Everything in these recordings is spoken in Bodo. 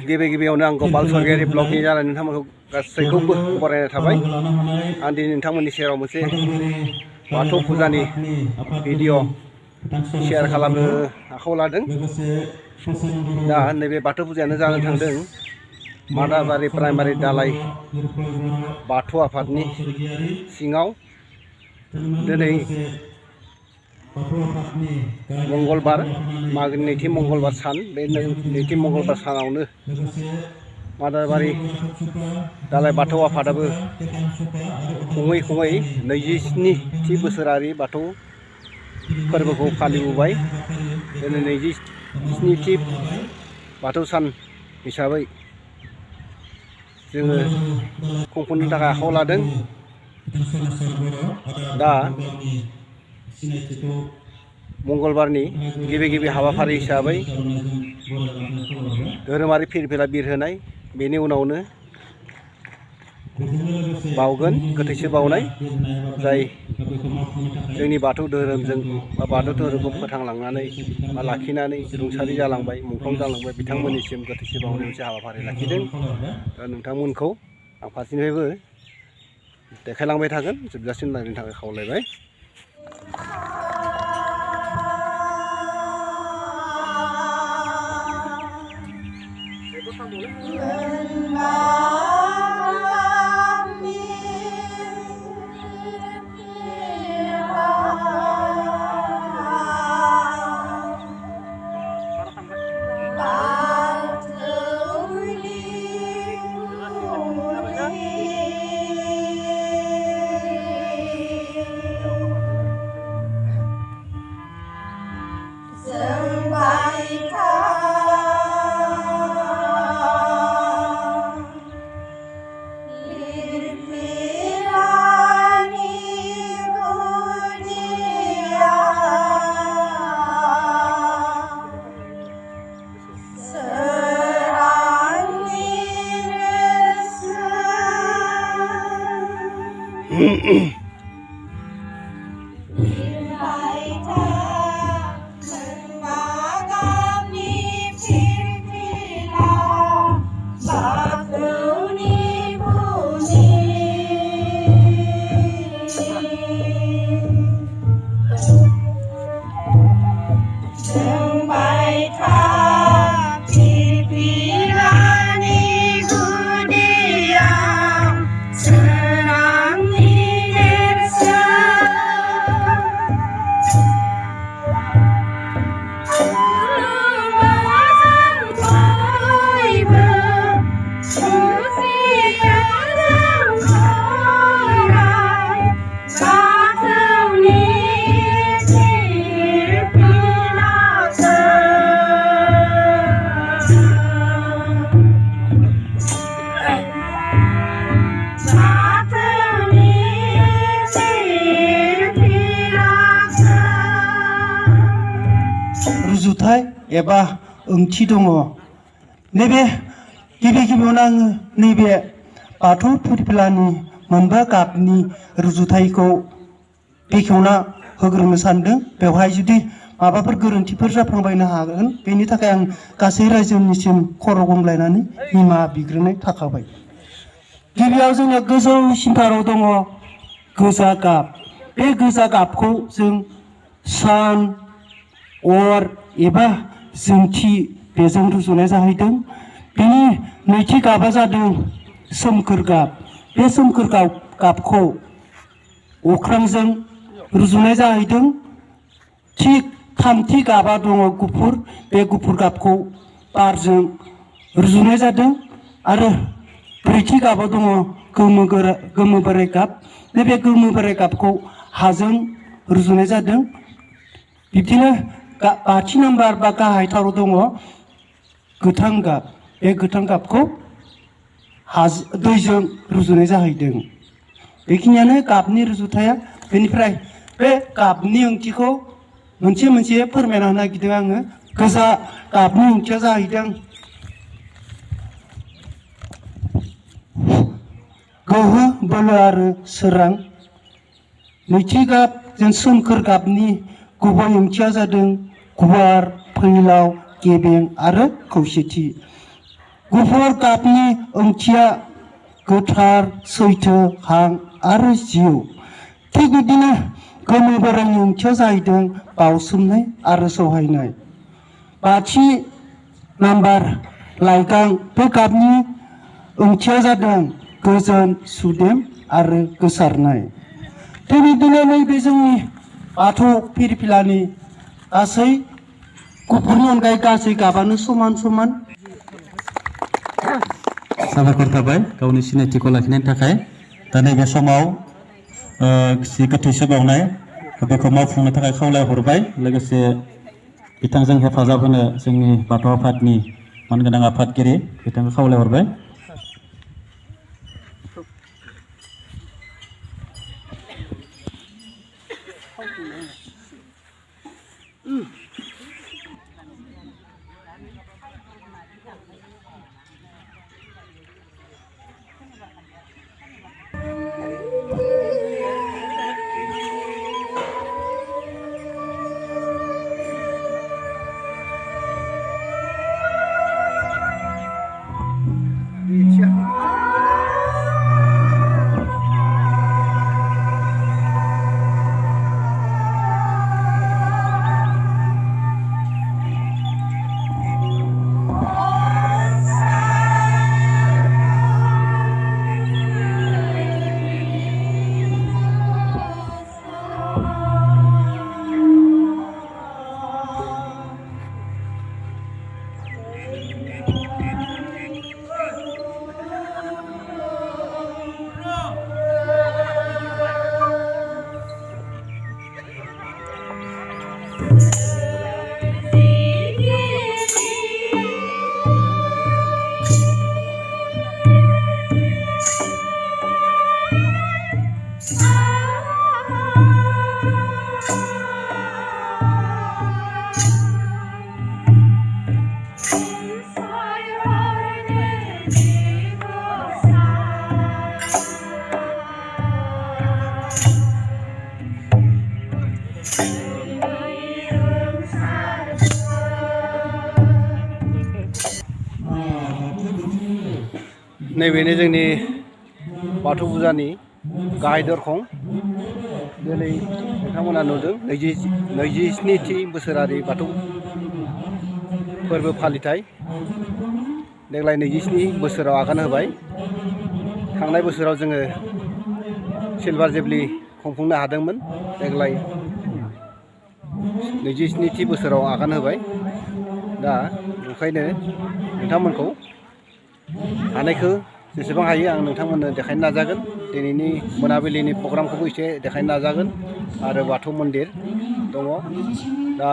गिबि गिबियावनो आं गपाल सरगियारि ब्लगनि जानानै नोंथांमोनखौ गासैखौबो बरायनाय थाबाय। आं दिनै नोंथांमोननि सेराव मोनसे बाथौ फुजानि भिडिअ शेयार खालामनो आखायाव लादों। दा नैबे बाथौ फुजायानो जानो थांदों मादाबारि प्राइमारि दालाय बाथौ आफादनि सिङाव। दिनै मंगलबार, मागोनि नैथि मंगलबार सान। बे नैथि मंगलबार सानावनो मादाबारि दालाय बाथौ आफादाबो खुङै खुङै 27थि बोसोरारि बाथौ फोरबोखौ फालिबोबाय। दिनै 27थि बाथौ सान हिसाबै जोङो खुंफुंनो थाखाय आखायाव लादों। दा मंगलबारनि गिबि हाबाफारि हिसाबै धोरोमारि फिरफिला बिरहोनाय, बेनि उनावनो बावगोन गोथैसो बावनाय, जाय जोंनि बाथौ धोरोमजों बा बाथौ धोरोमखौ फोथांलांनानै बा लाखिनानै रुंसारि जालांबाय, मुंख्लं जालांबाय, बिथांमोननिसिम गोथैसो बावनाय मोनसे हाबाफारि लाखिदों। दा नोंथांमोनखौ आं फारसेनिफ्रायबो देखायलांबाय थागोन, जोबजासिम नायनो थाखाय खावलायबाय। रुजुथाय एबा ओंथि दङ। नैबे गिबियावनो आङो नैबे बाथौ फिरफिलानि मोनबा गाबनि रुजुथायखौ बेखेवना होग्रोनो सानदों। बेवहाय जुदि माबाफोर गोरोन्थिफोर जाफ्लांबायनो हागोन, बेनि थाखाय आं गासै रायजोनिसिम खर' गंग्लायनानै निमाहा बिग्रोनाय थाखाबाय। गिबियाव जोंना गोजौसिनथाराव दङ गोजा गाब। बे गोजा गाबखौ जों सान, अर एबा जोंथि बेजों रुजुनाय जाहैदों। बेनि नैथि गाबा जादों सोमखोर गाब। बे सोमखोर गाबखौ अख्रांजों रुजुनाय जाहैदों। थिग थामथि गाबा दङ गुफुर। बे गुफुर गाबखौ बारजों रुजुनाय जादों। आरो ब्रैथि गाबा दङ गोमो बोराइ गाब। बे गोमो बोराइ गाबखौ हाजों रुजुनाय जादों। बिब्दिनो बाथि नाम्बार बा गाहायथाराव दङ गोथां गाब। बे गोथां गाबखौ दैजों रुजुनाय जाहैदों। बेखिनियानो गाबनि रुजुथाया। बेनिफ्राय बे गाबनि ओंथिखौ मोनसे मोनसे फोरमायना होनो नागिरदों आङो। गोजा गाबनि ओंथिया जाहैदों गोहो, बोलो आरो सोरां। नैथि गाब जों सोमखोर गाबनि गुबै ओंथिया जादों गुवार, फैलाव, गेबें आरो खौसेथि। गुफुर गाबनि ओंथिया गोथार सैथो हां आरो जिउ थिग बिदिनो गोमो बोराइनि ओंथिया जाहैदों बावसोमनाय आरो सहायनाय बाथि नाम्बार लाइगां बे गाबनि ओंथिया जादों गोजोन सुदेम आरो गोसारनाय थिग बिदिनो नैबे जोंनि बाथौ फिरफिलानि गासै गुफुरनि अनगायै गासै गाबानो समान समान साबायखर थाबाय गावनि सिनायथिखौ लाखिनायनि थाखाय दा नैबे समाव जि गोथैसो बावनाय बेखौ मावफुंनो थाखाय खावलायहरबाय लोगोसे बिथांजों हेफाजाब होनो जोंनि बाथौ आफादनि मानगोनां आफादगिरि बिथांखौ खावलायहरबाय नैबेनो जोंनि बाथौ फुजानि गाहाय दरखं दिनै नोंथांमोना नुदों 27थि बोसोरारि बाथौ फोरबो फालिथाय देग्लाय 27 बोसोराव आगान होबाय थांनाय बोसोराव जोङो सिलभार जुबलि खुंफुंनो हादोंमोन देग्लाय 27थि बोसोराव आगान होबाय दा ओंखायनो नोंथांमोनखौ हानायखौ जेसेबां हायो आं नोंथांमोननो देखायनो नाजागोन दिनैनि मोनाबिलिनि प्रग्रामखौबो एसे देखायनो नाजागोन आरो बाथौ मन्दिर दङ दा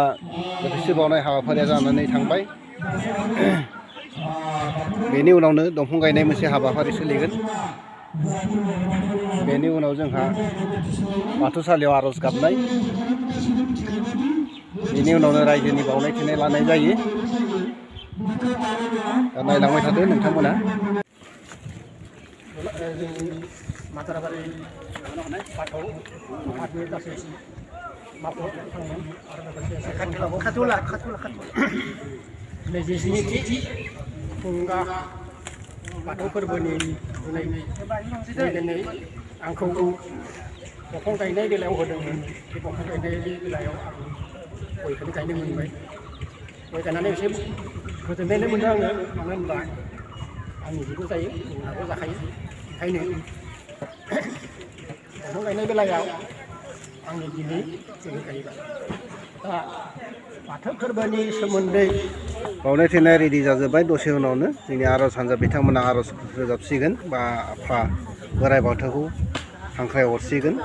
गोथैसो बावनाय हाबाफारिया जानानै थांबाय बेनि उनावनो दंफां गायनाय मोनसे हाबाफारि सोलिगोन बेनि उनाव जोंहा बाथौसालियाव आर'ज गाबनाय बेनि उनावनो रायजोनि बावनाय थिनाय लानाय जायो दा नायलांबाय थादो नोंथांमोना माथाराबारि बाथौ आफादनि गासै मावख' थांमोन आरो लोगोसे खाथुला 27थि फुंगा बाथौ फोरबोनि दिनै आंखौ दंफां गायनाय बेलायाव होदोंमोन बे दंफां गायनाय बेलायाव आं गयखौनो गायनो मोनबाय गय गायनानै एसे गोजोननाय मोनदों आङो मानो होनबा आंनि जिबो जायो गुबुनाबो जाखायो ओंखायनो दंफां गायनाय बेलायाव आंनि दिनै जों गायबाय दा बाथौ फोरबोनि सोमोन्दै बावनाय थिनाय रेडि जाजोब्बाय दसे उनावनो जोंनि आर'ज हान्जा बिथांमोना आर'ज रोजाबसिगोन बा आफा बोराइ बाथौखौ हांख्राय हरसिगोन